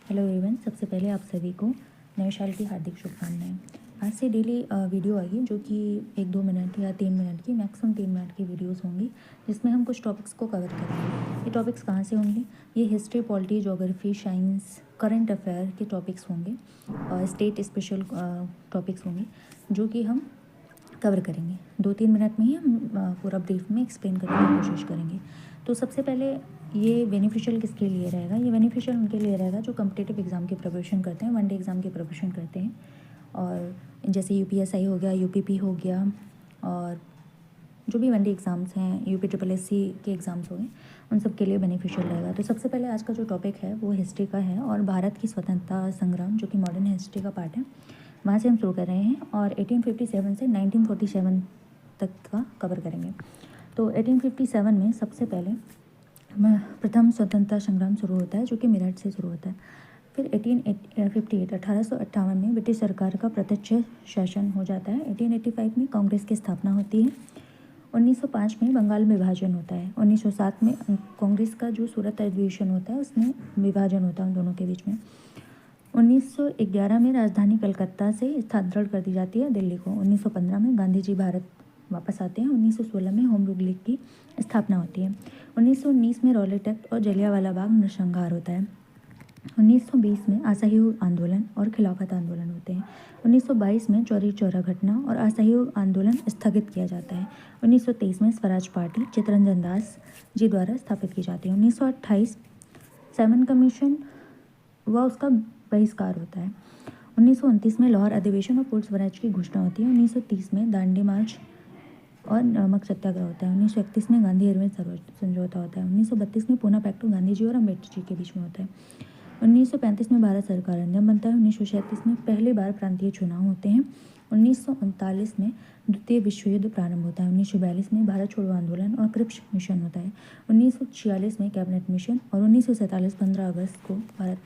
Hello everyone, सबसे पहले आप सभी को नए साल की हार्दिक शुभकामनाएं। आज से डेली वीडियो आएगी जो कि 1-2 मिनट या 3 मिनट की, मैक्सिमम 3 मिनट की वीडियोस होंगी, जिसमें हम कुछ टॉपिक्स को कवर करेंगे। ये टॉपिक्स कहाँ से होंगे? ये history, polity, geography, science, current affair के टॉपिक्स होंगे और स्टेट स्पेशल टॉपिक्स होंगे जो कि हम कवर करेंगे। 2-3 मिनट में ही हम पूरा ब्रीफ में एक्सप्लेन करने की कोशिश करेंगे। तो सबसे पहले ये बेनिफिशियल किसके लिए रहेगा? ये बेनिफिशियल उनके लिए रहेगा जो कॉम्पिटिटिव एग्ज़ाम की प्रिपरेशन करते हैं, वन डे एग्ज़ाम की प्रिपरेशन करते हैं, और जैसे यूपीएसआई हो गया, यूपीपी हो गया, और जो भी वन डे एग्ज़ाम्स हैं, यूपी ट्रिपल एससी के एग्ज़ाम्स हो गए, उन सब के लिए बेनिफिशियल रहेगा। तो सबसे पहले आज का जो टॉपिक है वो हिस्ट्री का है और भारत की स्वतंत्रता संग्राम जो कि मॉडर्न हिस्ट्री का पार्ट है, वहाँ से हम शुरू कर रहे हैं और 1857 से 1947 तक का कवर करेंगे। तो 1857 में सबसे पहले प्रथम स्वतंत्रता संग्राम शुरू होता है जो कि मेरठ से शुरू होता है। फिर 1858 में ब्रिटिश सरकार का प्रत्यक्ष शासन हो जाता है। 1885 में कांग्रेस की स्थापना होती है। 1905 में बंगाल में विभाजन होता है। 1907 में कांग्रेस का जो सूरत अधिवेशन होता है उसमें विभाजन होता है उन दोनों के बीच में। 1911 में राजधानी कलकत्ता से स्थानांतरण कर दी जाती है दिल्ली को। 1915 में गांधी जी भारत वापस आते हैं। 1916 में होम रूल लीग की स्थापना होती है। 1919 में रॉलेट एक्ट और जलियांवाला बाग नरसंहार होता है। 1920 में असहयोग आंदोलन और खिलाफत आंदोलन होते हैं। 1922 में चौरी चौरा घटना और असहयोग आंदोलन स्थगित किया जाता है। 1923 में स्वराज पार्टी चित्तरंजन दास जी द्वारा स्थापित की जाती है। 1928 सैमन कमीशन व उसका बहिष्कार होता है। 1929 में लाहौर अधिवेशन और पूर्ण स्वराज की घोषणा होती है। 1930 में दांडी मार्च और नमक सत्याग्रह होता है। 1931 में गांधी इरविन समझौता होता है। 1932 में पूना पैक्ट गांधी जी और अम्बेडकर जी के बीच में होता है। 1935 में भारत सरकार अधिनियम बनता है। 1937 में पहली बार प्रांतीय चुनाव होते हैं। 1939 में द्वितीय विश्व युद्ध प्रारंभ होता है। 1942 में भारत छोड़ो आंदोलन और क्रिप्स मिशन होता है। 1946 में कैबिनेट मिशन और 1947 15 अगस्त को भारत की